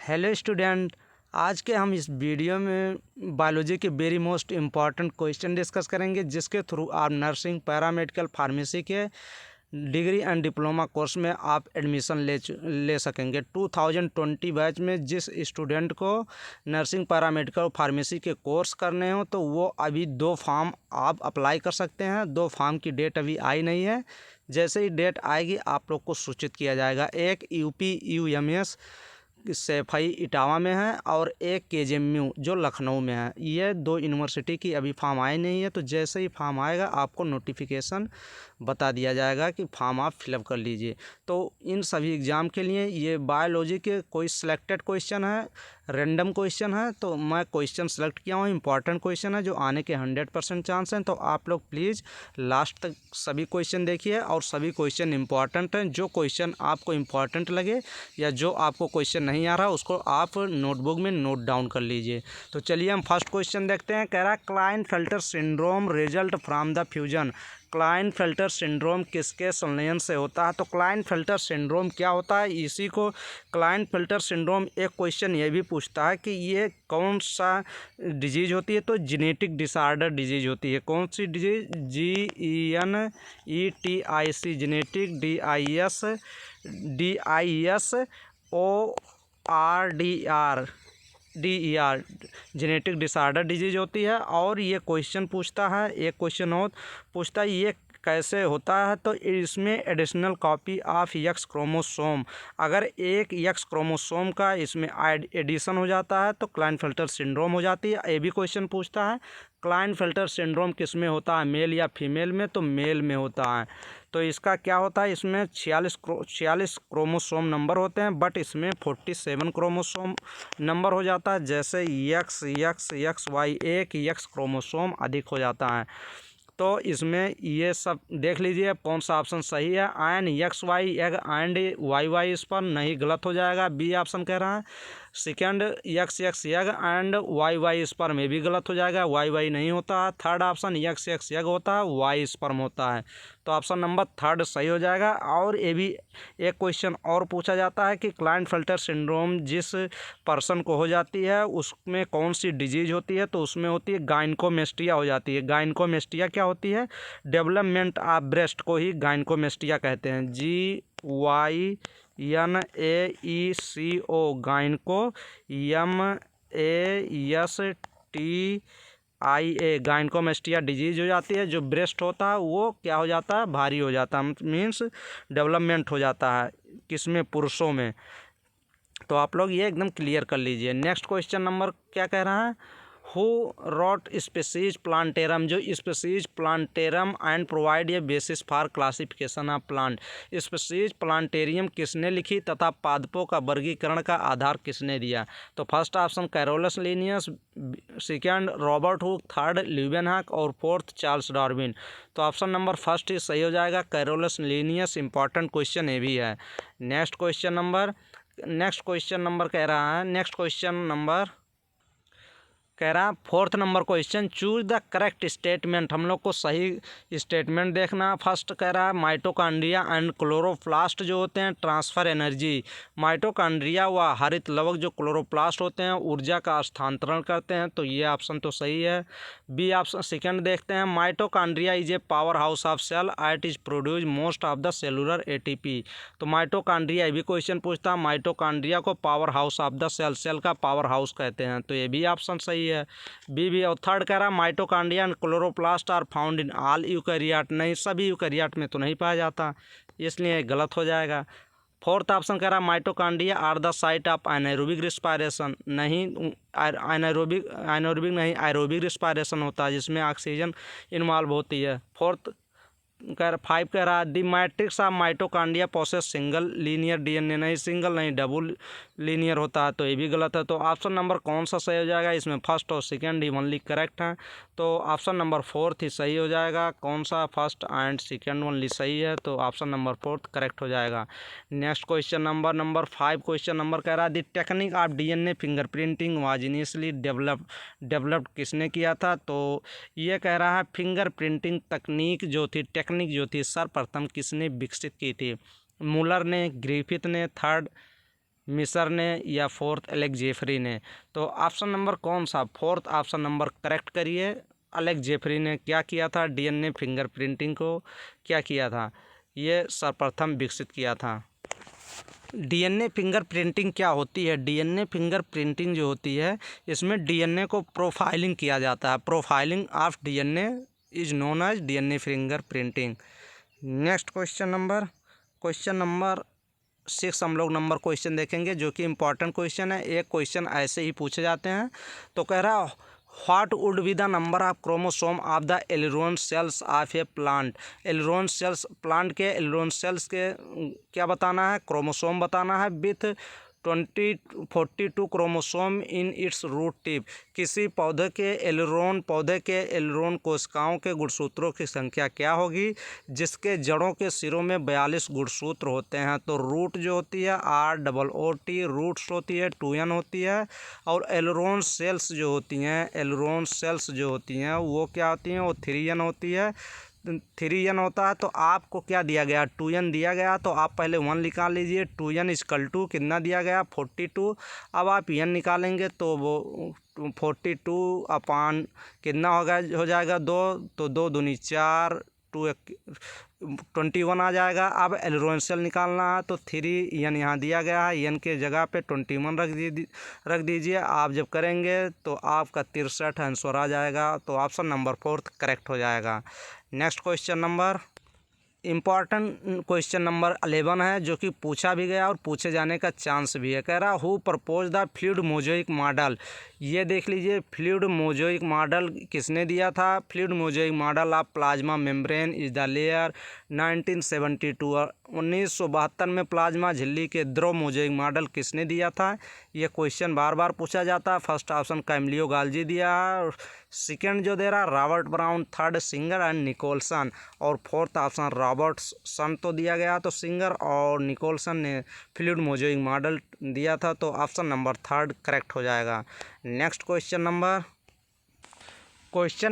Hello student, आज के हम इस वीडियो में बायोलॉजी के very most important question discuss करेंगे, जिसके थ्रू आप नर्सिंग, पैरामेडिकल, फार्मेसी के डिग्री एंड डिप्लोमा कोर्स में आप एडमिशन ले सकेंगे। 2020 बैच में जिस स्टूडेंट को नर्सिंग, पैरामेडिकल और फार्मेसी के कोर्स करने हो तो वो अभी 2 फॉर्म आप अप्लाई कर सकते हैं। 2 फॉर्म की डेट अभी आई नहीं है। जैसे ही डेट आएगी आप लोग को सूचित किया जाएगा। एक UPUMS सैफई इटावा में है और एक KGMU जो लखनऊ में है। ये 2 यूनिवर्सिटी की अभी फॉर्म आए नहीं है, तो जैसे ही फॉर्म आएगा आपको नोटिफिकेशन बता दिया जाएगा कि फॉर्म आप फिलअप कर लीजिए। तो इन सभी एग्ज़ाम के लिए ये बायोलॉजी के कोई सिलेक्टेड क्वेश्चन है, रैंडम क्वेश्चन है, तो मैं क्वेश्चन सेलेक्ट किया हूँ। इंपॉर्टेंट क्वेश्चन है जो आने के 100% चांस हैं। तो आप लोग प्लीज़ लास्ट तक सभी क्वेश्चन देखिए और सभी क्वेश्चन इंपॉर्टेंट हैं। जो क्वेश्चन आपको इंपॉर्टेंट लगे या जो आपको क्वेश्चन नहीं आ रहा उसको आप नोटबुक में नोट डाउन कर लीजिए। तो चलिए हम फर्स्ट क्वेश्चन देखते हैं। कह रहा है Klinefelter syndrome result from the fusion. Klinefelter syndrome किसके संलयन से होता है? तो क्लाइनफेल्टर सिंड्रोम क्या होता है, इसी को क्लाइनफेल्टर सिंड्रोम एक क्वेश्चन ये भी पूछता है कि ये कौन सा डिजीज़ होती है? तो जेनेटिक डिसऑर्डर डिजीज़ होती है। कौन सी disease? GENETIC genetic DISORDER genetic disorder disease होती है। और ये क्वेश्चन पूछता है, एक क्वेश्चन और पूछता है ये कैसे होता है? तो इसमें additional copy of X chromosome, अगर एक X क्रोमोसोम का इसमें एडिशन हो जाता है तो क्लाइनफेल्टर सिंड्रोम हो जाती है। ये भी क्वेश्चन पूछता है क्लाइनफेल्टर सिंड्रोम किस में होता है, मेल या फीमेल में? तो मेल में होता है। तो इसका क्या होता है, इसमें 46 क्रोमोसोम नंबर होते हैं, बट इसमें 47 क्रोमोसोम नंबर हो जाता है। जैसे XY एक X क्रोमोसोम अधिक हो जाता है। तो इसमें ये सब देख लीजिए कौन सा ऑप्शन सही है। An XY egg and YY इस पर नहीं, गलत हो जाएगा। बी ऑप्शन कह रहा है। Second XX egg and YY इस पर में भी गलत हो जाएगा, YY नहीं होता है। थर्ड ऑप्शन XX एग होता है, Y स्पर्म होता है। तो ऑप्शन नंबर थर्ड सही हो जाएगा। और ये भी एक क्वेश्चन और पूछा जाता है कि क्लाइनफेल्टर सिंड्रोम जिस पर्सन को हो जाती है उसमें कौन सी डिजीज होती है? तो उसमें होती है गाइनकोमेस्टिया हो जाती है। गाइनकोमेस्टिया क्या होती है? डेवलपमेंट ऑफ ब्रेस्ट को ही गाइनकोमेस्टिया कहते हैं। GYNAECO गाइनको, MASTIA गाइनकोमेस्टिया डिजीज हो जाती है। जो ब्रेस्ट होता है वो क्या हो जाता है? भारी हो जाता है, मीन्स डेवलपमेंट हो जाता है। किसमें? पुरुषों में। तो आप लोग ये एकदम क्लियर कर लीजिए। नेक्स्ट क्वेश्चन नंबर क्या कह रहा है? हु रॉट स्पीसीज प्लांटेरम, जो species plantarum and provide a basis for classification of plant. Species plantarum किसने लिखी तथा पादपों का वर्गीकरण का आधार किसने दिया? तो first option Carolus Linnaeus, second Robert Hooke, third Leeuwenhoek और फोर्थ चार्ल्स डार्विन। तो ऑप्शन नंबर फर्स्ट ही सही हो जाएगा, कैरोलस लिनियस। इंपॉर्टेंट क्वेश्चन ये भी है। नेक्स्ट क्वेश्चन नंबर कह रहा है, नेक्स्ट क्वेश्चन नंबर कह रहा है fourth number question, choose the correct statement. हम लोग को सही स्टेटमेंट देखना। फर्स्ट कह रहा है माइटोकॉन्ड्रिया एंड क्लोरोप्लास्ट जो होते हैं ट्रांसफ़र एनर्जी। माइटोकॉन्ड्रिया व हरित लवक जो क्लोरोप्लास्ट होते हैं ऊर्जा का स्थानांतरण करते हैं। तो ये ऑप्शन तो सही है। बी ऑप्शन सेकेंड देखते हैं, mitochondria is a powerhouse of cell, it is produce most of the cellular ATP। तो माइटोकॉन्ड्रिया ये भी क्वेश्चन पूछता है, माइटोकॉन्ड्रिया को powerhouse of the cell का पावर हाउस कहते हैं। तो ये भी ऑप्शन सही है। बी भी। और थर्ड कह रहा है mitochondria and chloroplast are found in all eukaryote. नहीं, सभी यूकैरियोट में तो नहीं पाया जाता, इसलिए गलत हो जाएगा। फोर्थ ऑप्शन कह रहा है mitochondria are the site of anaerobic respiration. नहीं, एनारोबिक नहीं, एरोबिक रिस्पायरेशन होता है जिसमें ऑक्सीजन इन्वॉल्व होती है। फोर्थ कह 5 कह रहा है the matrix of mitochondria process single linear DNA। नहीं, सिंगल नहीं, डबल लीनियर होता है। तो ये भी गलत है। तो ऑप्शन नंबर कौन सा सही हो जाएगा? इसमें फर्स्ट और सेकंड ही ओनली करेक्ट है। तो ऑप्शन नंबर फोर्थ ही सही हो जाएगा। कौन सा? फर्स्ट एंड सेकंड ओनली सही है। तो ऑप्शन नंबर फोर्थ करेक्ट हो जाएगा। Next question number 5 question number कह रहा है the technique of DNA fingerprinting was initially developed किसने किया था? तो ये कह रहा है फिंगर प्रिंटिंग तकनीक जो थी सर्वप्रथम किसने विकसित की थी? मुलर ने, ग्रिफिथ ने, थर्ड मिसर ने या फोर्थ एलेक्स जेफरी ने? तो ऑप्शन नंबर कौन सा? फोर्थ ऑप्शन नंबर करेक्ट करिए। एलेक्स जेफरी ने क्या किया था? डीएनए फिंगरप्रिंटिंग को क्या किया था? ये सर्वप्रथम विकसित किया था। डीएनए फिंगरप्रिंटिंग क्या होती है? डीएनए फिंगरप्रिंटिंग जो होती है, इसमें डीएनए को प्रोफाइलिंग किया जाता है। Profiling of DNA is known as DNA fingerprinting. Next question number 6 हम लोग नंबर क्वेश्चन देखेंगे, जो कि इम्पॉर्टेंट क्वेश्चन है। एक क्वेश्चन ऐसे ही पूछे जाते हैं। तो कह रहा what would be the number of chromosome of the aleurone cells of a plant? Aleurone cells, plant के एलरोन सेल्स के क्या बताना है? क्रोमोसोम बताना है with 42 chromosome in its root tip. किसी पौधे के एलरोन कोशिकाओं के गुणसूत्रों की संख्या क्या होगी जिसके जड़ों के सिरों में 42 गुणसूत्र होते हैं? तो रूट जो होती है ROOT, रूट्स होती है 2N होती है। और एलरोन सेल्स जो होती हैं वो क्या होती हैं? वो 3N होती है। 3N होता है। तो आपको क्या दिया गया? 2N दिया गया, तो आप पहले 1 निकाल लीजिए। 2N = कितना दिया गया? 42। अब आप N निकालेंगे तो वो 42 अपान कितना हो जाएगा? 2, तो 2 दूनी 4, 21 आ जाएगा। अब एलरोन सेल निकालना है, तो 3N यहाँ दिया गया है, N के जगह पे 21 रख दीजिए। आप जब करेंगे तो आपका 63 आंसर आ जाएगा। तो ऑप्शन नंबर 4 करेक्ट हो जाएगा। नेक्स्ट क्वेश्चन नंबर 11 है, जो कि पूछा भी गया और पूछे जाने का चांस भी है। कह रहा who propose the fluid mosaic model? ये देख लीजिए, फ्लूइड मोज़ेक मॉडल किसने दिया था? Fluid mosaic model of plasma membrane is the layer 1972। 1972 में प्लाज्मा झिल्ली के द्रव मोज़ेक मॉडल किसने दिया था? ये क्वेश्चन बार बार पूछा जाता है। फर्स्ट ऑप्शन कैमिलियो गाल्जी दिया है, सेकंड जो दे रहा Robert Brown, third Singer and Nicolson, और फोर्थ ऑप्शन रॉबर्टसन तो दिया गया। तो सिंगर और निकोलसन ने फ्लूइड मोज़ेक मॉडल दिया था। तो ऑप्शन नंबर 3 करेक्ट हो जाएगा। Next question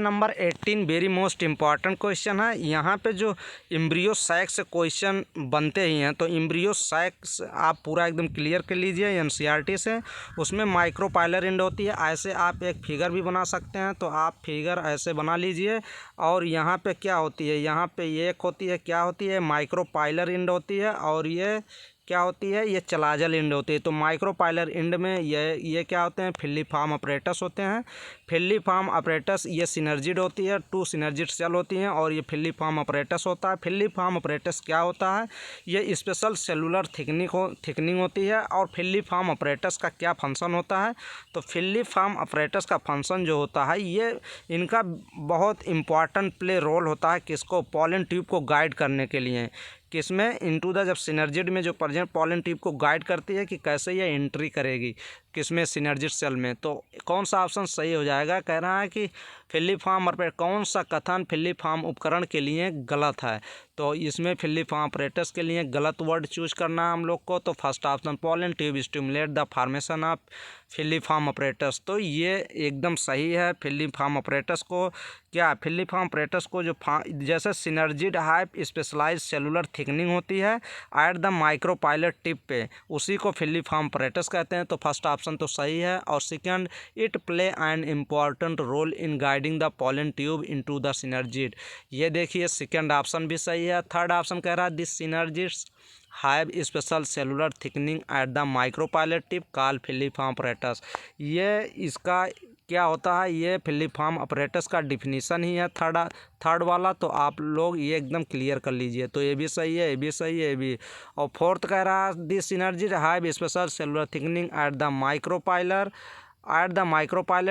number 18 very most important question है। यहाँ पे जो एम्ब्रियो सैक से क्वेश्चन बनते ही हैं, तो एम्ब्रियो सैक आप पूरा एकदम क्लियर कर लीजिए एनसीईआरटी से। उसमें माइक्रोपाइलर एंड होती है। ऐसे आप एक फिगर भी बना सकते हैं, तो आप फिगर ऐसे बना लीजिए। और यहाँ पे क्या होती है? यहाँ पे ये एक होती है, क्या होती है? माइक्रोपाइलर एंड होती है। और ये क्या होती है? ये चलाजल एंड होती है। तो माइक्रोपाइलर एंड में ये क्या होते हैं? फिलीफॉर्म अपरेटस होते हैं। फिलीफॉर्म अपरेटस ये सिनर्जिड होती है, 2 सिनर्जिड सेल होती हैं, और ये फिलीफॉर्म अपरेटस होता है। फिलीफॉर्म अपरेटस क्या होता है? ये स्पेशल सेलुलर थिकनिंग होती है। और फिलीफॉर्म अपरेटस का क्या फंक्शन होता है? तो फिलीफॉर्म अपरेटस का फंक्शन जो होता है, ये इनका बहुत इम्पॉर्टेंट प्ले रोल होता है। किसको? पॉलन ट्यूब को गाइड करने के लिए। किसमें? इनटू द, जब सिनर्जिड में जो प्रेजेंट पॉलन ट्यूब को गाइड करती है कि कैसे ये एंट्री करेगी, किसमें? सिनर्जिड सेल में। तो कौन सा ऑप्शन सही हो जाएगा? कह रहा है कि फिलीफॉर्म अपरेटस। कौन सा कथन फिलीफॉर्म उपकरण के लिए गलत है? तो इसमें फिलीफॉर्म अपरेटस के लिए गलत वर्ड चूज करना है हम लोग को। तो first option pollen tube stimulate the formation of filiform apparatus, तो ये एकदम सही है। फिलीफॉर्म अपरेटस को क्या? फिलीफॉर्म अपरेटस को जो जैसे synergid high specialize cellular thickening होती है एट द माइक्रोपाइलर टिप पे, उसी को फिलीफॉर्म अपरेटस कहते हैं। तो फर्स्ट ऑप्शन तो सही है। और second, it play an important role in guiding the pollen tube into the synergid. ये देखिए, सेकंड ऑप्शन भी सही है। थर्ड ऑप्शन कह रहा है this synergids have special cellular thickening at the micropylar tip called filiform apparatus. ये इसका क्या होता है? ये फिलीफॉर्म अपरेटस का डिफिनीसन ही है थर्ड वाला। तो आप लोग ये एकदम क्लियर कर लीजिए। तो ये भी सही है, ये भी सही है, ये भी। और फोर्थ कह रहा है this synergid have special cellular thickening at the micropylar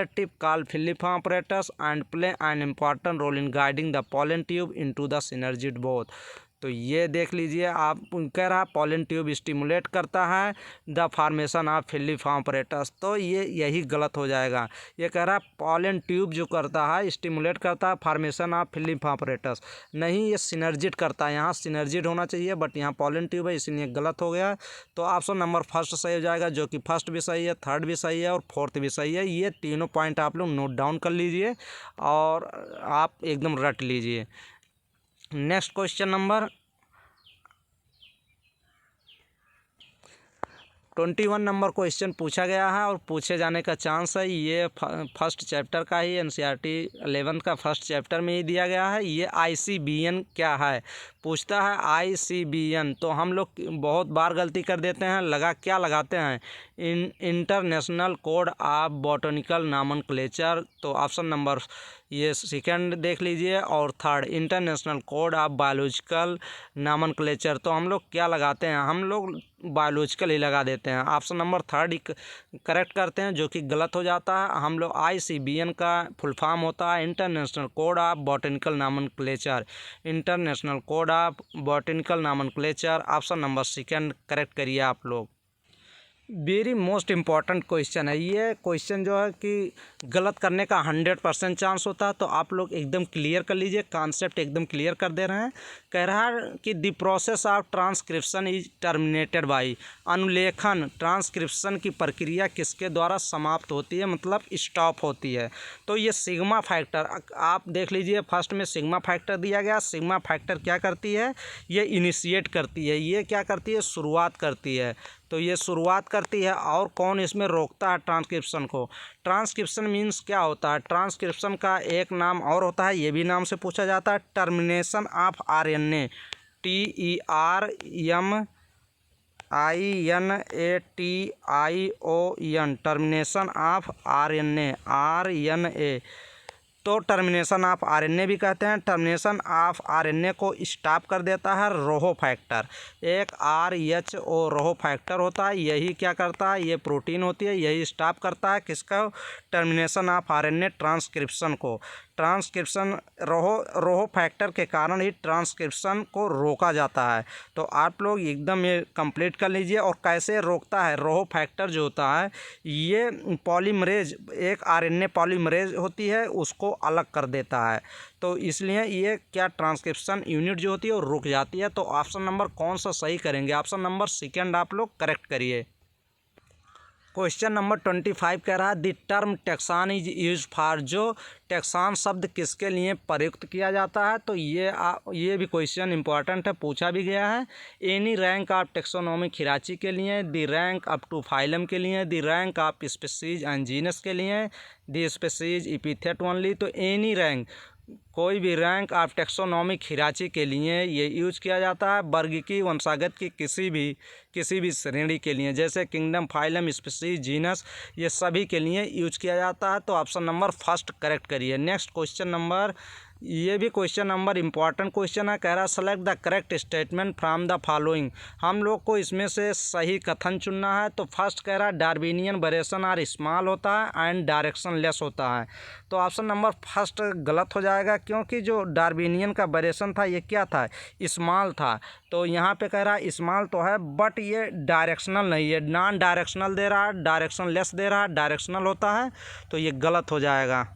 tip called filiform apparatus and play an important role in guiding the pollen tube into the synergid both। तो ये देख लीजिए, आप कह रहा है पॉलन ट्यूब स्टिमुलेट करता है the formation of filiform apparatus, तो ये यही गलत हो जाएगा। ये कह रहा है पॉलन ट्यूब जो करता है स्टिमुलेट करता है फॉर्मेशन ऑफ फिलीफॉर्म अपरेटस, नहीं ये सिनर्जिड करता है। यहाँ सिनर्जिड होना चाहिए, बट यहाँ पॉलन ट्यूब है, इसलिए गलत हो गया। तो ऑप्शन नंबर फर्स्ट सही हो जाएगा, जो कि फर्स्ट भी सही है, थर्ड भी सही है और फोर्थ भी सही है। ये तीनों पॉइंट आप लोग नोट डाउन कर लीजिए और आप एकदम रट लीजिए। नेक्स्ट 21 नंबर क्वेश्चन पूछा गया है और पूछे जाने का चांस है। ये फर्स्ट चैप्टर का ही एनसीईआरटी 11th का फर्स्ट चैप्टर में ही दिया गया है। ये आईसीबीएन क्या है पूछता है, आईसीबीएन। तो हम लोग बहुत बार गलती कर देते हैं, क्या लगाते हैं, international code of botanical nomenclature. तो ऑप्शन नंबर ये सेकंड देख लीजिए, और third international code of biological nomenclature. तो हम लोग क्या लगाते हैं, हम लोग बायोलॉजिकल ही लगा देते हैं। ऑप्शन नंबर थर्ड ही करेक्ट करते हैं, जो कि गलत हो जाता है। हम लोग आईसीबीएन का फुल फॉर्म होता है international code of botanical nomenclature, international code of botanical nomenclature. Option number second correct करिए आप लोग। वेरी मोस्ट इम्पॉर्टेंट क्वेश्चन है ये क्वेश्चन, जो है कि गलत करने का 100% चांस होता है। तो आप लोग एकदम क्लियर कर लीजिए, कॉन्सेप्ट एकदम क्लियर कर दे रहे हैं। कह रहा है कि the process of transcription is terminated by, अनुलेखन ट्रांसक्रिप्शन की प्रक्रिया किसके द्वारा समाप्त होती है, मतलब स्टॉप होती है। तो ये सिग्मा फैक्टर आप देख लीजिए, फर्स्ट में सिग्मा फैक्टर दिया गया। सिग्मा फैक्टर क्या करती है, ये इनिशिएट करती है, ये क्या करती है, शुरुआत करती है। तो ये शुरुआत करती है, और कौन इसमें रोकता है ट्रांसक्रिप्शन को। ट्रांसक्रिप्शन मीन्स क्या होता है, ट्रांसक्रिप्शन का एक नाम और होता है, ये भी नाम से पूछा जाता है, termination of RNA, TERMINATION, termination of RNA. तो टर्मिनेशन ऑफ आरएनए भी कहते हैं। टर्मिनेशन ऑफ आरएनए को स्टॉप कर देता है रोहो फैक्टर, एक RH-O रोहो फैक्टर होता है। यही क्या करता है, ये प्रोटीन होती है, यही स्टॉप करता है किसका, टर्मिनेशन ऑफ आरएनए ट्रांसक्रिप्शन को। ट्रांसक्रिप्शन रोहो फैक्टर के कारण ही ट्रांसक्रिप्शन को रोका जाता है। तो आप लोग एकदम ये कंप्लीट कर लीजिए। और कैसे रोकता है, रोहो फैक्टर जो होता है ये पॉलीमरेज, एक आरएनए पॉलीमरेज होती है, उसको अलग कर देता है। तो इसलिए ये क्या ट्रांसक्रिप्शन यूनिट जो होती है वो रुक जाती है। तो ऑप्शन नंबर कौन सा सही करेंगे, ऑप्शन नंबर सेकंड आप लोग करेक्ट करिए। क्वेश्चन नंबर 25 कह रहा है the term taxon is use for, जो टेक्सान शब्द किसके लिए प्रयुक्त किया जाता है। तो ये भी क्वेश्चन इंपॉर्टेंट है, पूछा भी गया है। Any rank of taxonomy hierarchy के लिए, the rank up to phylum के लिए, the rank of species and genus के लिए, द स्पीसीज एपिथेट ओनली। तो एनी रैंक, कोई भी रैंक ऑफ टेक्सोनॉमी खिराची के लिए ये यूज किया जाता है वर्ग की, वंशागत की किसी भी श्रेणी के लिए, जैसे किंगडम, फाइलम, स्पीसीज, जीनस, ये सभी के लिए यूज किया जाता है। तो ऑप्शन नंबर फर्स्ट करेक्ट करिए। नेक्स्ट क्वेश्चन नंबर, ये भी क्वेश्चन नंबर इंपॉर्टेंट क्वेश्चन है। कह रहा है select the correct statement from the following, हम लोग को इसमें से सही कथन चुनना है। तो फर्स्ट कह रहा है डार्विनियन वेरिएशन आर स्मॉल होता है एंड डायरेक्शन लेस होता है। तो ऑप्शन नंबर फर्स्ट गलत हो जाएगा, क्योंकि जो डार्विनियन का वेरिएशन था ये क्या था, स्मॉल था। तो यहाँ पे कह रहा है स्मॉल तो है, बट ये डायरेक्शनल नहीं है, नॉन डायरेक्शनल दे रहा है, डायरेक्शन लेस दे रहा है, डायरेक्शनल होता है। तो ये गलत हो जाएगा।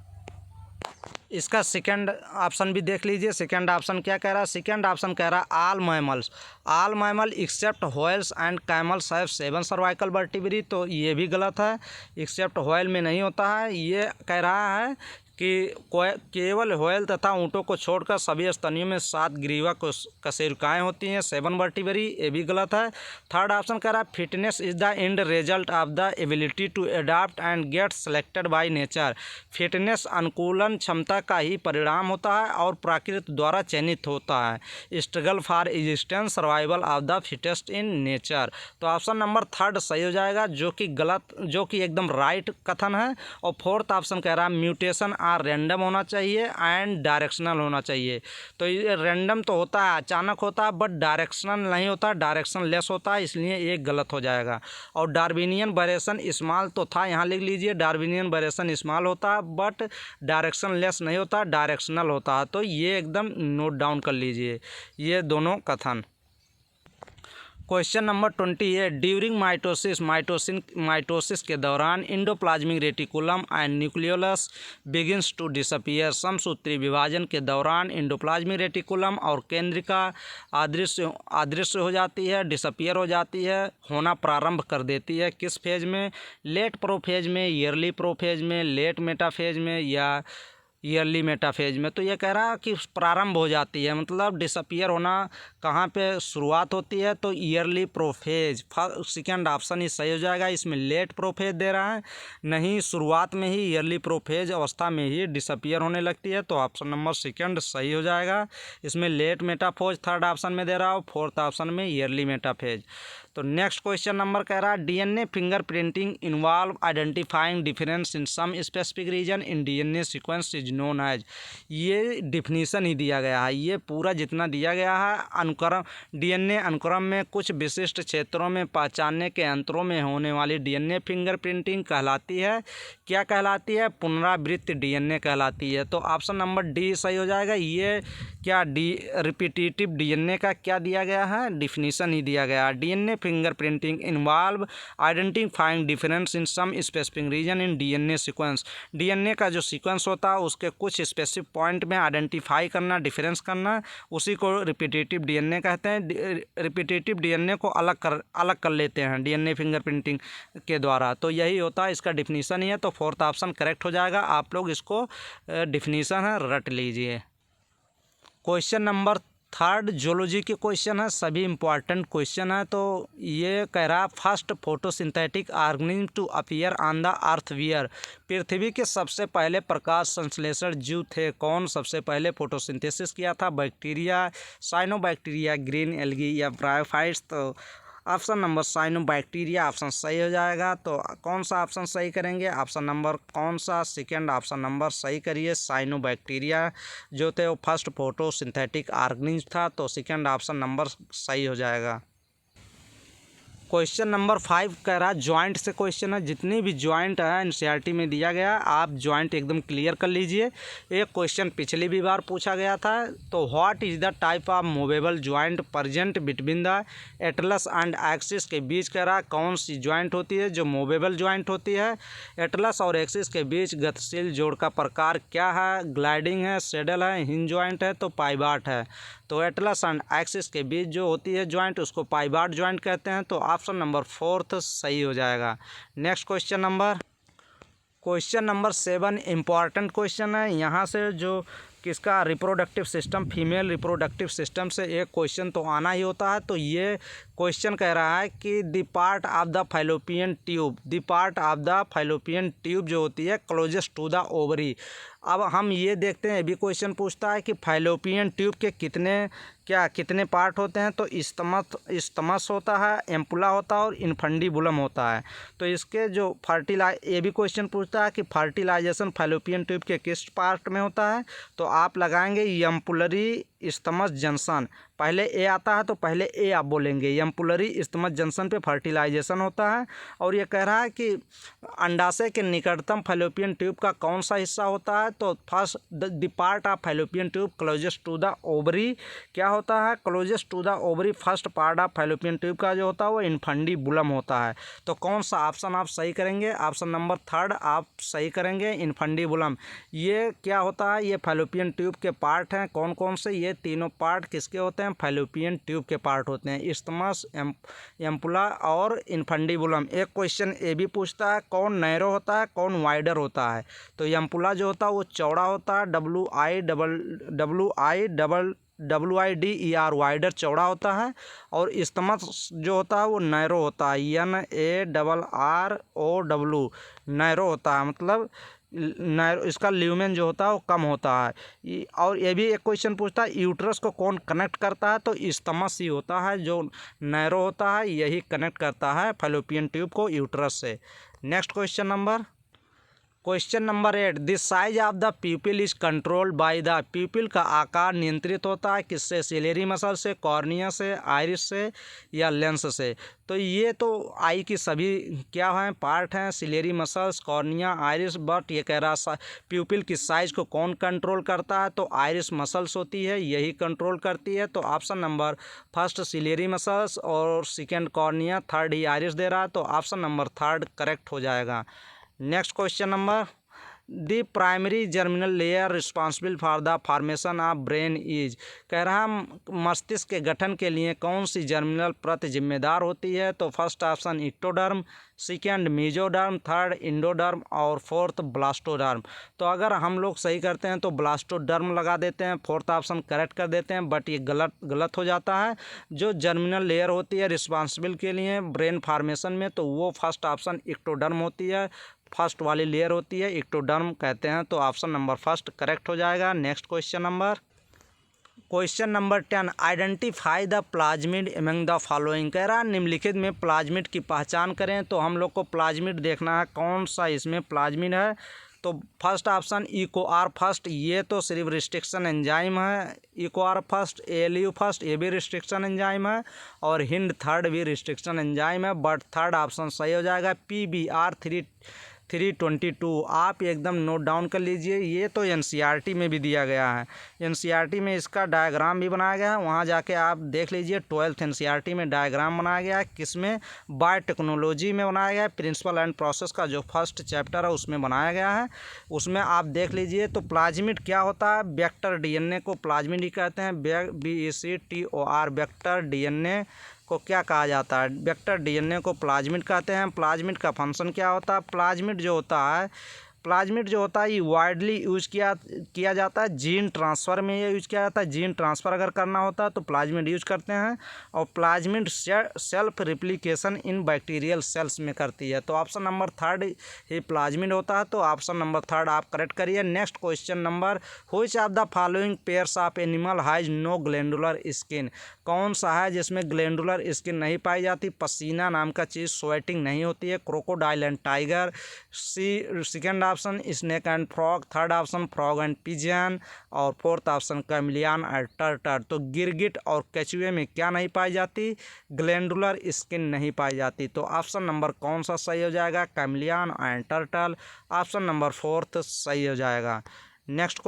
इसका सेकंड ऑप्शन भी देख लीजिए। सेकंड ऑप्शन क्या कह रहा है, सेकंड ऑप्शन कह रहा है all mammal except whales and camels have 7 cervical vertebrae. तो ये भी गलत है, एक्सेप्ट व्हेल में नहीं होता है। ये कह रहा है कि केवल व्हेल तथा ऊँटों को छोड़कर सभी स्तनियों में 7 ग्रीवा कशेरुकाएँ होती हैं, 7 वर्टिब्री। ये भी गलत है। थर्ड ऑप्शन कह रहा है fitness is the end result of the ability to adopt and get selected by nature, fitness अनुकूलन क्षमता का ही परिणाम होता है और प्रकृति द्वारा चयनित होता है। Struggle for existence, survival of the fittest in nature. तो ऑप्शन नंबर थर्ड सही हो जाएगा, जो कि एकदम राइट कथन है। और फोर्थ ऑप्शन कह रहा है म्यूटेशन रैंडम होना चाहिए एंड डायरेक्शनल होना चाहिए। तो ये रैंडम तो होता है, अचानक होता है, बट डायरेक्शनल नहीं होता, डायरेक्शन लेस होता है, इसलिए ये गलत हो जाएगा। और डार्विनियन वेरिएशन स्मॉल तो था, यहाँ लिख लीजिए डार्विनियन वेरिएशन स्मॉल होता है, बट डायरेक्शन लेस नहीं होता, डायरेक्शनल होता है। तो ये एकदम नोट डाउन कर लीजिए ये दोनों कथन। क्वेश्चन नंबर 28 ड्यूरिंग माइटोसिस के दौरान endoplasmic reticulum and nucleolus begins to disappear, समसूत्री विभाजन के दौरान इंडोप्लाज्मिक रेटिकुलम और केंद्रिका अदृश्य हो जाती है, डिसअपियर हो जाती है, होना प्रारंभ कर देती है। किस फेज में, लेट प्रोफेज में, ईयरली प्रोफेज में, लेट मेटाफेज में, या ईयरली मेटाफेज में। तो ये कह रहा है कि प्रारंभ हो जाती है, मतलब डिसअपियर होना कहाँ पे शुरुआत होती है, तो ईयरली प्रोफेज। सेकेंड ऑप्शन ही सही हो जाएगा। इसमें लेट प्रोफेज दे रहा है, नहीं शुरुआत में ही ईयरली प्रोफेज अवस्था में ही डिसअपियर होने लगती है, तो ऑप्शन नंबर सेकेंड सही हो जाएगा। इसमें लेट मेटाफेज थर्ड ऑप्शन में दे रहा हो, फोर्थ ऑप्शन में ईयरली मेटाफेज। तो नेक्स्ट क्वेश्चन नंबर कह रहा है DNA fingerprinting involve identifying difference in some specific region in DNA sequence is known as. ये डिफिनीशन ही दिया गया है, ये पूरा जितना दिया गया है अनुक्रम, डीएनए अनुक्रम में कुछ विशिष्ट क्षेत्रों में पहचानने के अंतरों में होने वाली डीएनए फिंगरप्रिंटिंग कहलाती है। क्या कहलाती है? पुनरावृत्त डीएनए कहलाती है। तो ऑप्शन नंबर डी सही हो जाएगा। ये क्या रिपीटेटिव डीएनए का क्या दिया गया है? डिफिनीशन ही दिया गया है। DNA fingerprinting involve identifying difference in some specific region in DNA sequence. DNA का जो सीक्वेंस होता है उसके कुछ स्पेसिफिक पॉइंट में आइडेंटिफाई करना, डिफरेंस करना, उसी को रिपीटेटिव डीएनए कहते हैं। रिपीटेटिव डीएनए को अलग कर लेते हैं डीएनए फिंगरप्रिंटिंग के द्वारा। तो यही होता है, इसका डिफिनीशन ही है। तो फोर्थ ऑप्शन करेक्ट हो जाएगा। आप लोग इसको डिफिनीशन है रट लीजिए। क्वेश्चन नंबर थर्ड जूलॉजी के क्वेश्चन है, सभी इंपॉर्टेंट क्वेश्चन है। तो ये कह रहा है first photosynthetic organism to appear on the earth. पृथ्वी के सबसे पहले प्रकाश संश्लेषण जीव थे कौन? सबसे पहले फोटोसिंथेसिस किया था बैक्टीरिया, साइनोबैक्टीरिया, ग्रीन एल्गी या ब्रायोफाइट्स। तो ऑप्शन नंबर साइनोबैक्टीरिया ऑप्शन सही हो जाएगा। तो कौन सा ऑप्शन सही करेंगे? ऑप्शन नंबर कौन सा? सेकेंड ऑप्शन नंबर सही करिए। साइनोबैक्टीरिया जो थे वो फर्स्ट फोटोसिंथेटिक ऑर्गेनिज्म था। तो सेकेंड ऑप्शन नंबर सही हो जाएगा। क्वेश्चन नंबर 5 कह रहा है जॉइंट से क्वेश्चन है। जितनी भी जॉइंट है एनसीईआरटी में दिया गया, आप जॉइंट एकदम क्लियर कर लीजिए। एक क्वेश्चन पिछली भी बार पूछा गया था। तो what is the type of movable joint present between the Atlas and axis के बीच? कह रहा है कौन सी जॉइंट होती है जो मूवेबल जॉइंट होती है? एटलस और एक्सिस के बीच गतिशील जोड़ का प्रकार क्या है? ग्लाइडिंग है, सैडल है, हिंज जॉइंट है, तो पाइवाट है। तो एटलस एंड एक्सिस के बीच जो होती है जॉइंट उसको पाइवाट जॉइंट कहते हैं। तो ऑप्शन नंबर फोर्थ सही हो जाएगा। Next question number 7 important question है। यहाँ से जो किसका reproductive system, female reproductive system से एक क्वेश्चन तो आना ही होता है। तो ये क्वेश्चन कह रहा है कि the part of the fallopian tube जो होती है क्लोजेस्ट टू द ओवरी। अब हम ये देखते हैं, ये भी क्वेश्चन पूछता है कि फैलोपियन ट्यूब के कितने पार्ट होते हैं? तो इस्तमस होता है, एम्पुला होता है और इन्फंडिबुलम होता है। तो इसके जो ये भी क्वेश्चन पूछता है कि फर्टिलाइजेशन फैलोपियन ट्यूब के किस पार्ट में होता है? तो आप लगाएंगे एम्पुलरी इस्तमस जंक्शन। पहले ए आता है तो पहले ए आप बोलेंगे। एम्पुलरी इस्तमस जंक्शन पे फर्टिलाइजेशन होता है। और ये कह रहा है कि अंडाशय के निकटतम फैलोपियन ट्यूब का कौन सा हिस्सा होता है? तो first the part of fallopian tube closest to the ovary क्या होता है? Closest to the ovary first part of fallopian tube का जो होता है वो इन्फंडिबुलम होता है। तो कौन सा ऑप्शन आप सही करेंगे? ऑप्शन नंबर थर्ड आप सही करेंगे, इन्फंडिबुलम। ये क्या होता है? ये फैलोपियन ट्यूब के पार्ट हैं। कौन कौन से? ये तीनों पार्ट किसके होते हैं? फैलोपियन ट्यूब के पार्ट होते हैं, इस्तमस, एम्पुला और इन्फंडिबुलम। एक क्वेश्चन ये भी पूछता है कौन नैरो होता है, कौन वाइडर होता है? तो एम्पुला जो होता है वो चौड़ा होता है, WIDER वाइडर चौड़ा होता है। और इस्तमस जो होता है वो नैरो होता है, NARROW नैरो होता है, मतलब नैरो, इसका ल्यूमेन जो होता है वो कम होता है। और ये भी एक क्वेश्चन पूछता है यूट्रस को कौन कनेक्ट करता है? तो इस्तमस ही होता है, जो नैरो होता है यही कनेक्ट करता है फैलोपियन ट्यूब को यूट्रस से। Next question number 8 this size of the प्यूपिल is controlled by the. प्यूपिल का आकार नियंत्रित होता है किससे? सिलेरी मसल से, कॉर्निया से, आइरिस से या लेंस से? तो ये तो आई की सभी क्या हैं? पार्ट हैं, ciliary muscles, cornea, iris. But ये कह रहा प्यूपिल की साइज को कौन कंट्रोल करता है? तो आइरिस मसल्स होती है, यही कंट्रोल करती है। तो option number first ciliary muscles और सेकेंड कॉर्निया, थर्ड ही आइरिस दे रहा है। तो ऑप्शन नंबर थर्ड करेक्ट हो जाएगा। Next question the primary germinal layer responsible for the formation of brain is, कह रहा मस्तिष्क के गठन के लिए कौन सी जर्मिनल परत जिम्मेदार होती है? तो first option ectoderm, second mesoderm, third endoderm और फोर्थ ब्लास्टोडर्म। तो अगर हम लोग सही करते हैं तो ब्लास्टोडर्म लगा देते हैं, फोर्थ ऑप्शन करेक्ट कर देते हैं, बट ये गलत हो जाता है। जो जर्मिनल लेयर होती है रिस्पॉन्सिबल के लिए ब्रेन फार्मेशन में, तो वो फर्स्ट ऑप्शन इक्टोडर्म होती है, फर्स्ट वाली लेयर होती है, इक्टोडर्म कहते हैं। तो ऑप्शन नंबर फर्स्ट करेक्ट हो जाएगा। Next question number 10, identify the plasmid among the following, कह रहा निम्नलिखित में प्लाज्मिड की पहचान करें। तो हम लोग को प्लाज्मिड देखना है कौन सा इसमें प्लाज्मिड है। तो फर्स्ट ऑप्शन इकोआर फर्स्ट, ये तो सिर्फ रिस्ट्रिक्शन एंजाइम है, इकोआर फर्स्ट, एएलयू फर्स्ट, ये भी रिस्ट्रिक्शन एंजाइम है, और हिंड थर्ड भी रिस्ट्रिक्शन एंजाइम है, बट थर्ड ऑप्शन सही हो जाएगा, PBR 322। आप एकदम नोट डाउन कर लीजिए, ये तो एनसीईआरटी में भी दिया गया है, एनसीईआरटी में इसका डायग्राम भी बनाया गया है, वहाँ जाके आप देख लीजिए। 12th एनसीईआरटी में डायग्राम बनाया गया है, किसमें? बायोटेक्नोलॉजी में बनाया गया है, प्रिंसिपल एंड प्रोसेस का जो फर्स्ट चैप्टर है उसमें बनाया गया है, उसमें आप देख लीजिए। तो प्लाज्मिड क्या होता है? वेक्टर डीएनए को प्लाज्मिड ही कहते हैं, VECTOR वेक्टर डीएनए को क्या कहा जाता है? वेक्टर डीएनए को प्लाज्मिड कहते हैं। प्लाज्मिड का फंक्शन क्या होता है? प्लाज्मिड जो होता है ये वाइडली यूज किया जाता है, जीन ट्रांसफ़र में ये यूज किया जाता है। जीन ट्रांसफ़र अगर करना होता है तो प्लाज्मिड यूज करते हैं, और plasmid self replication in bacterial cells में करती है। तो ऑप्शन नंबर थर्ड ही प्लाज्मिड होता है, तो ऑप्शन नंबर थर्ड आप करेक्ट करिए। Next question number, which of the following pairs of animal has no glandular skin, कौन सा है जिसमें ग्लैंडुलर स्किन नहीं पाई जाती? पसीना नाम का चीज़, स्वेटिंग नहीं होती है, crocodile and tiger, second option snake and frog, third option frog and pigeon, और फोर्थ ऑप्शन कैमलियन और टर्टल। तो गिरगिट और केचुए में क्या नहीं पाई जाती? ग्लैंडुलर स्किन नहीं पाई जाती। तो ऑप्शन नंबर कौन सा सही हो जाएगा? Chameleon and turtle, option number fourth सही हो जाएगा। नेक्स्ट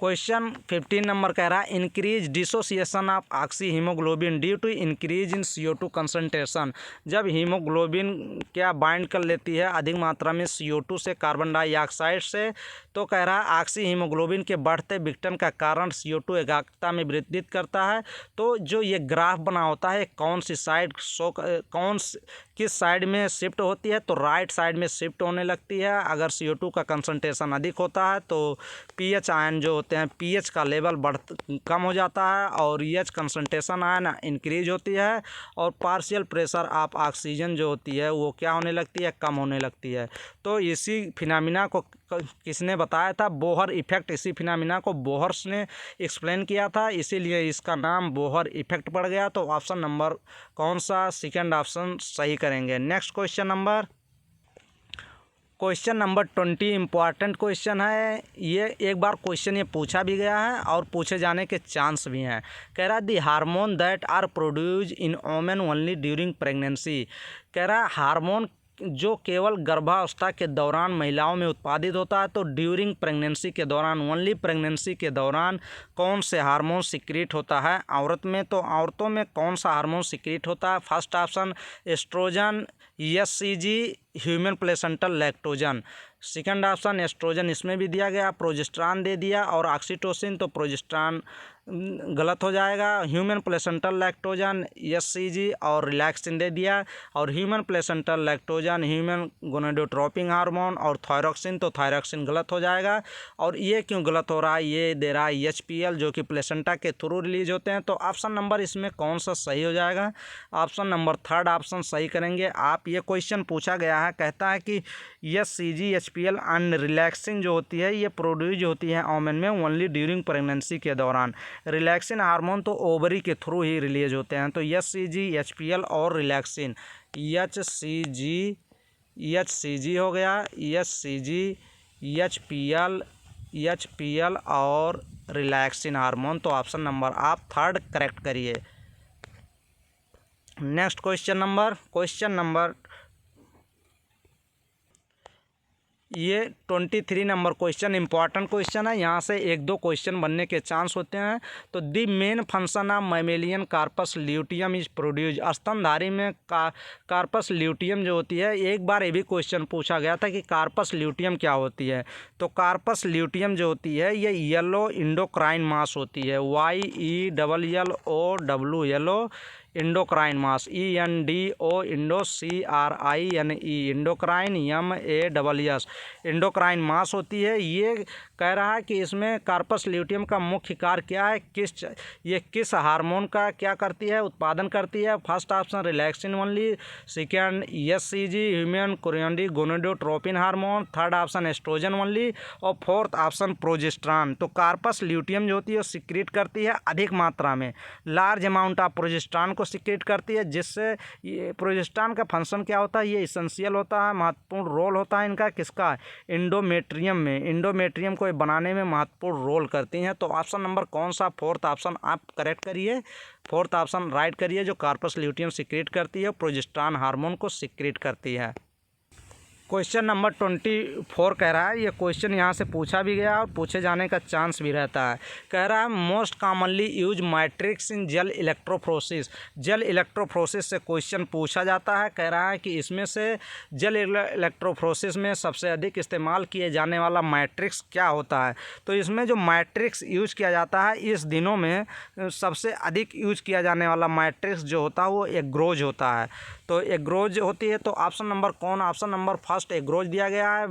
क्वेश्चन 15 नंबर कह रहा है increase dissociation of oxy haemoglobin due to increase in CO2 concentration. जब हीमोग्लोबिन क्या बाइंड कर लेती है अधिक मात्रा में CO2 से, कार्बन डाइऑक्साइड से, तो कह रहा है ऑक्सी हीमोग्लोबिन के बढ़ते विघटन का कारण CO2 एकाग्रता में वृद्धि करता है। तो जो ये ग्राफ बना होता है कौन सी साइड किस साइड में शिफ्ट होती है? तो राइट साइड में शिफ्ट होने लगती है अगर CO2 का कंसनट्रेशन अधिक होता है। तो pH आयन जो होते हैं, pH का लेवल कम हो जाता है, और EH कंसनट्रेशन आयन इंक्रीज होती है, और पार्शियल प्रेशर ऑफ ऑक्सीजन जो होती है वो क्या होने लगती है? कम होने लगती है। तो इसी फिनोमिना को किसने बताया था? Bohr effect. इसी फिनोमिना को बोहर्स ने एक्सप्लेन किया था, इसीलिए इसका नाम बोहर इफेक्ट पड़ गया। तो ऑप्शन नंबर कौन सा? सेकंड ऑप्शन सही करेंगे। Next question number 20 important question है। ये एक बार क्वेश्चन ये पूछा भी गया है और पूछे जाने के चांस भी हैं। कह रहा है the hormone that are produce in women only during pregnancy, कह रहा है हार्मोन जो केवल गर्भावस्था के दौरान महिलाओं में उत्पादित होता है। तो ड्यूरिंग प्रेगनेंसी के दौरान, ओनली प्रेगनेंसी के दौरान कौन से हार्मोन सिक्रीट होता है औरत में? तो औरतों में कौन सा हार्मोन सिक्रीट होता है? First option oestrogen, HCG, human placental lactogen, second option oestrogen, इसमें भी दिया गया, प्रोजेस्टेरॉन दे दिया, और ऑक्सीटोसिन, तो प्रोजेस्टेरॉन गलत हो जाएगा। ह्यूमन प्लेसेंटल लैक्टोजन, HCG और रिलैक्सिन दे दिया, और human placental lactogen human gonadotropic hormone, और थायरॉक्सिन, तो थायरॉक्सिन गलत हो जाएगा। और ये क्यों गलत हो रहा है? ये दे रहा है HPL जो कि प्लेसेंटा के थ्रू रिलीज होते हैं। तो ऑप्शन नंबर इसमें कौन सा सही हो जाएगा? ऑप्शन नंबर थर्ड ऑप्शन सही करेंगे आप। ये क्वेश्चन पूछा गया है, कहता है कि HCG HPL एंड रिलैक्सिन जो होती है ये प्रोड्यूस होती है वोमेन में ओनली ड्यूरिंग प्रेगनेंसी के दौरान। रिलैक्सिन हार्मोन तो ओवरी के थ्रू ही रिलीज होते हैं। तो HCG HPL और रिलैक्सिन, HCG हो गया, HCG HPL और रिलैक्सिन हार्मोन। तो ऑप्शन नंबर आप थर्ड करेक्ट करिए। नेक्स्ट क्वेश्चन नंबर ये 23 नंबर क्वेश्चन इंपॉर्टेंट क्वेश्चन है, यहाँ से 1-2 क्वेश्चन बनने के चांस होते हैं। तो the main function of mammalian corpus luteum is produce, स्तनधारी में कार्पस ल्यूटियम जो होती है, एक बार ये भी क्वेश्चन पूछा गया था कि कार्पस ल्यूटियम क्या होती है। तो कार्पस ल्यूटियम जो होती है ये येलो इंडोक्राइन मास होती है, YELLO yellow endocrine mass, ENDO endo CRINE endocrine MASS endocrine mass होती है। ये कह रहा है कि इसमें कार्पस ल्यूटियम का मुख्य कार्य क्या है, ये किस हार्मोन का क्या करती है, उत्पादन करती है। First option relaxin only, second SCG human gonadotropin hormone, third option oestrogen only और फोर्थ ऑप्शन प्रोजेस्टेरॉन। तो कार्पस ल्यूटियम जो होती है वो सिक्रीट करती है अधिक मात्रा में, लार्ज अमाउंट ऑफ प्रोजेस्टेरॉन को सिक्रीट करती है, जिससे ये प्रोजेस्टेरॉन का फंक्शन क्या होता है, ये इसेंशियल होता है, महत्वपूर्ण रोल होता है इनका, किसका, इंडोमेट्रियम में, इंडोमेट्रियम को बनाने में महत्वपूर्ण रोल करती हैं। तो ऑप्शन नंबर कौन सा, फोर्थ ऑप्शन आप करेक्ट करिए, फोर्थ ऑप्शन राइट करिए, जो कार्पस ल्यूटियम सिक्रीट करती है, प्रोजेस्टेरॉन हार्मोन को सिक्रीट करती है। क्वेश्चन नंबर 24 कह रहा है, ये क्वेश्चन यहाँ से पूछा भी गया और पूछे जाने का चांस भी रहता है। कह रहा है most commonly use matrix in gel electrophoresis, gel electrophoresis से क्वेश्चन पूछा जाता है। कह रहा है कि इसमें से जेल इलेक्ट्रोफोरेसिस में सबसे अधिक इस्तेमाल किए जाने वाला मैट्रिक्स क्या होता है। तो इसमें जो मैट्रिक्स यूज किया जाता है इस दिनों में सबसे अधिक यूज किया जाने वाला मैट्रिक्स जो होता है वो एग्रोज होता है। तो एग्रोज होती है। तो ऑप्शन नंबर कौन, ऑप्शन नंबर फर्स्ट एग्रोज दिया गया है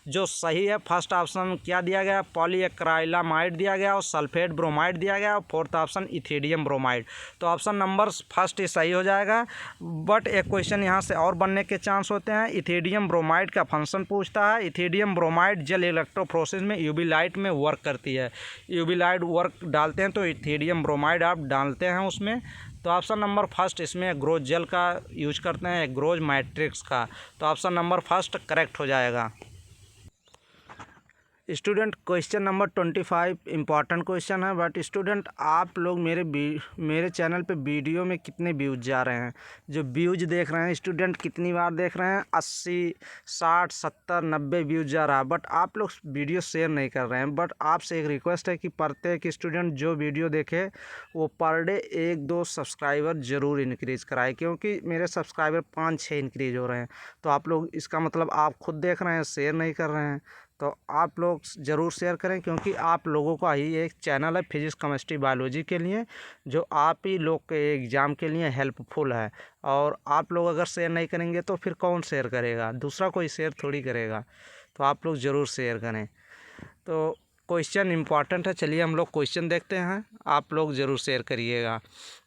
जो सही है। फर्स्ट ऑप्शन क्या दिया गया, पॉलीएक्राइलामाइड दिया गया और सल्फेट ब्रोमाइड दिया गया और फोर्थ ऑप्शन इथिडियम ब्रोमाइड। तो ऑप्शन नंबर फर्स्ट ही सही हो जाएगा। बट एक क्वेश्चन यहाँ से और बनने के चांस होते हैं। इथिडियम ब्रोमाइड का फंक्शन पूछता है। इथिडियम ब्रोमाइड जेल इलेक्ट्रोफोरेसिस में यूवी लाइट में वर्क करती है। यूवी लाइट वर्क डालते हैं तो इथिडियम ब्रोमाइड आप डालते हैं उसमें। तो ऑप्शन नंबर फर्स्ट इसमें एग्रोज जेल का यूज करते हैं, एग्रोज मैट्रिक्स का। तो ऑप्शन नंबर फर्स्ट करेक्ट हो जाएगा। Student question number 25 important question है। बट स्टूडेंट आप लोग मेरे चैनल पे वीडियो में कितने व्यूज़ जा रहे हैं, जो व्यूज़ देख रहे हैं स्टूडेंट कितनी बार देख रहे हैं, 80 60 70 90 व्यूज़ जा रहा है। बट आप लोग वीडियो शेयर नहीं कर रहे हैं। बट आपसे एक रिक्वेस्ट है कि प्रत्येक स्टूडेंट जो वीडियो देखे वो पर डे 1-2 सब्सक्राइबर ज़रूर इनक्रीज़ कराए, क्योंकि मेरे सब्सक्राइबर 5-6 इनक्रीज़ हो रहे हैं। तो आप लोग इसका मतलब आप खुद देख रहे हैं, शेयर नहीं कर रहे हैं। तो आप लोग ज़रूर शेयर करें, क्योंकि आप लोगों का ही एक चैनल है फिजिक्स केमिस्ट्री बायोलॉजी के लिए, जो आप ही लोग के एग्ज़ाम के लिए हेल्पफुल है। और आप लोग अगर शेयर नहीं करेंगे तो फिर कौन शेयर करेगा, दूसरा कोई शेयर थोड़ी करेगा। तो आप लोग ज़रूर शेयर करें। तो क्वेश्चन इंपॉर्टेंट है। चलिए हम लोग क्वेश्चन देखते हैं, आप लोग ज़रूर शेयर करिएगा।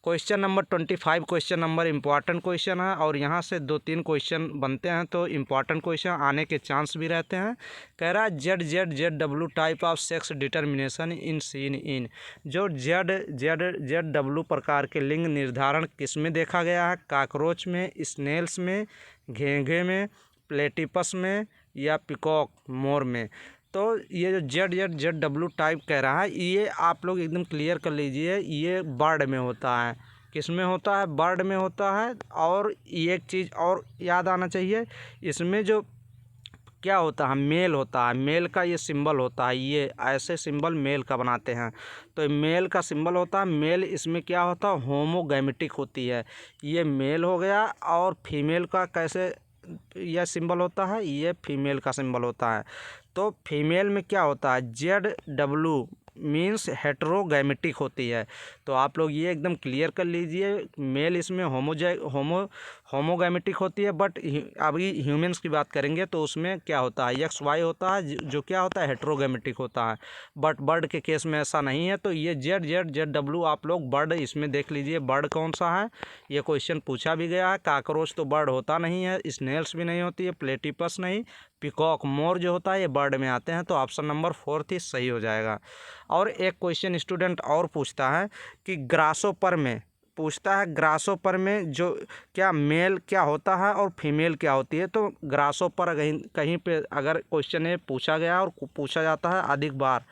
Question number 25 question number important question है और यहाँ से 2-3 क्वेश्चन बनते हैं तो इंपॉर्टेंट क्वेश्चन आने के चांस भी रहते हैं। कह रहा है ZZW type of sex determination in seen in, जो ZZW प्रकार के लिंग निर्धारण किस में देखा गया है, काकरोच में, स्नेल्स में, घेंघे में, प्लेटिपस में या पिकॉक मोर में। तो ये जो ZZW टाइप कह रहा है ये आप लोग एकदम क्लियर कर लीजिए, ये बर्ड में होता है। किस में होता है, बर्ड में होता है। और एक चीज़ और याद आना चाहिए, इसमें जो क्या होता है, मेल होता है, मेल का ये सिंबल होता है, ये ऐसे सिंबल मेल का बनाते हैं। तो मेल का सिंबल होता है, मेल इसमें क्या होता है, होमोगैमेटिक होती है। ये मेल हो गया। और फीमेल का कैसे यह सिंबल होता है, ये फीमेल का सिंबल होता है। तो फीमेल में क्या होता है, ZW मीन्स हेट्रोगैमेटिक होती है। तो आप लोग ये एकदम क्लियर कर लीजिए, मेल इसमें होमोगैमेटिक होती है। बट अभी ह्यूमंस की बात करेंगे तो उसमें क्या होता है, XY होता है, जो क्या होता है, हेट्रोगैमेटिक होता है। बट बर्ड के केस में ऐसा नहीं है। तो ये ZZW आप लोग बर्ड इसमें देख लीजिए, बर्ड कौन सा है, ये क्वेश्चन पूछा भी गया है। काकरोच तो बर्ड होता नहीं है, स्नेल्स भी नहीं होती है, प्लेटिपस नहीं, पिकॉक मोर जो होता है ये बर्ड में आते हैं। तो ऑप्शन नंबर 4 ही सही हो जाएगा। और एक क्वेश्चन स्टूडेंट और पूछता है कि ग्रासोपर में पूछता है, ग्रासोपर में जो क्या मेल क्या होता है और फीमेल क्या होती है। तो ग्रासोपर कहीं पे अगर क्वेश्चन ये पूछा गया और पूछा जाता है अधिक बार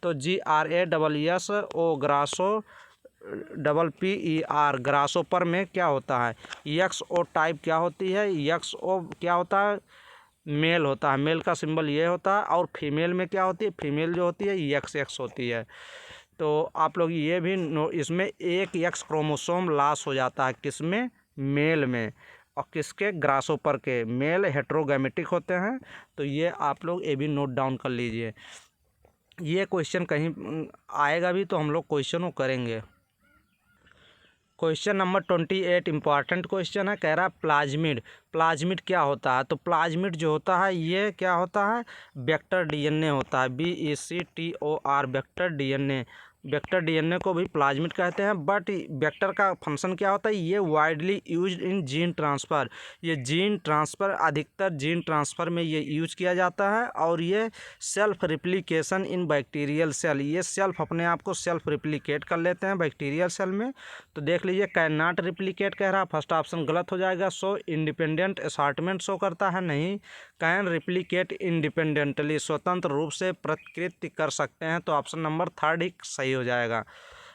तो GRASSO ग्रासो PPER ग्रासोपर में क्या होता है, XO टाइप क्या होती है, XO क्या होता है, मेल होता है, मेल का सिंबल ये होता है, और फीमेल में क्या होती है, फीमेल जो होती है XX होती है। तो आप लोग ये भी इसमें एक X क्रोमोसोम लॉस हो जाता है, किसमें, मेल में, और किसके, ग्रासोपर के। मेल हेट्रोगैमेटिक होते हैं। तो ये आप लोग ये भी नोट डाउन कर लीजिए। ये क्वेश्चन कहीं आएगा भी तो हम लोग क्वेश्चन वो करेंगे। क्वेश्चन नंबर 28 इंपॉर्टेंट क्वेश्चन है। कह रहा है प्लाज्मिड, प्लाज्मिड क्या होता है। तो प्लाज्मिड जो होता है ये क्या होता है, वेक्टर डीएनए होता है, VECTOR, vector DNA. Vector DNA को भी प्लाज्मिड कहते हैं। बट वेक्टर का फंक्शन क्या होता है, ये widely used in gene transfer. ये जीन ट्रांसफ़र, अधिकतर जीन ट्रांसफ़र में ये यूज किया जाता है। और ये self replication in bacterial cell, ये सेल्फ अपने आप को सेल्फ रिप्लिकेट कर लेते हैं बैक्टीरियल सेल में। तो देख लीजिए, कैन नॉट रिप्लिकेट कह रहा, फर्स्ट ऑप्शन गलत हो जाएगा। सो इंडिपेंडेंट असार्टमेंट शो करता है, नहीं। कैन रिप्लिकेट इंडिपेंडेंटली, स्वतंत्र रूप से प्रतिकृति कर सकते हैं। तो ऑप्शन नंबर 3 ही सही हो जाएगा।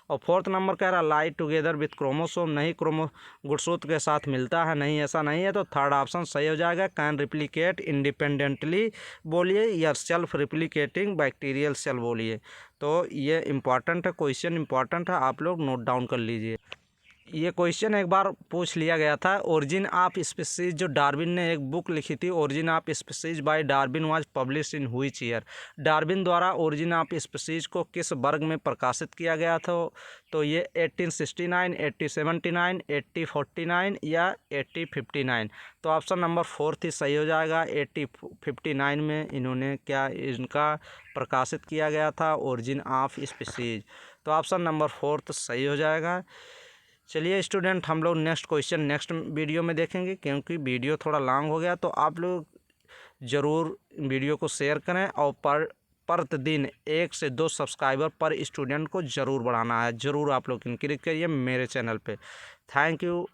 और 4th नंबर कह रहा लाई टुगेदर विथ क्रोमोसोम, नहीं, गुणसूत्र के साथ मिलता है, नहीं, ऐसा नहीं है। तो 3rd ऑप्शन सही हो जाएगा। कैन रिप्लिकेट इंडिपेंडेंटली बोलिए, या सेल्फ रिप्लिकेटिंग बैक्टीरियल सेल बोलिए। तो ये इंपॉर्टेंट है, क्वेश्चन इंपॉर्टेंट है, आप लोग नोट डाउन कर लीजिए। ये क्वेश्चन एक बार पूछ लिया गया था। ओरिजिन ऑफ स्पीसीज, जो डार्विन ने एक बुक लिखी थी, origin of species bye Darwin was publish in which year. Darwin द्वारा ओरिजिन ऑफ स्पीसीज को किस वर्ग में प्रकाशित किया गया था। तो ये 1869, 1879, 1849 या 1859। तो ऑप्शन नंबर 4 ही सही हो जाएगा। 1859 में इन्होंने क्या, इनका प्रकाशित किया गया था, ओरिजिन ऑफ स्पीसीज। तो ऑप्शन नंबर 4 सही हो जाएगा। चलिए स्टूडेंट, हम लोग नेक्स्ट क्वेश्चन नेक्स्ट वीडियो में देखेंगे, क्योंकि वीडियो थोड़ा लॉन्ग हो गया। तो आप लोग ज़रूर वीडियो को शेयर करें, और प्रतिदिन 1 से 2 सब्सक्राइबर पर स्टूडेंट को ज़रूर बढ़ाना है। ज़रूर आप लोग इंक्रीज करिए मेरे चैनल पे। Thank you.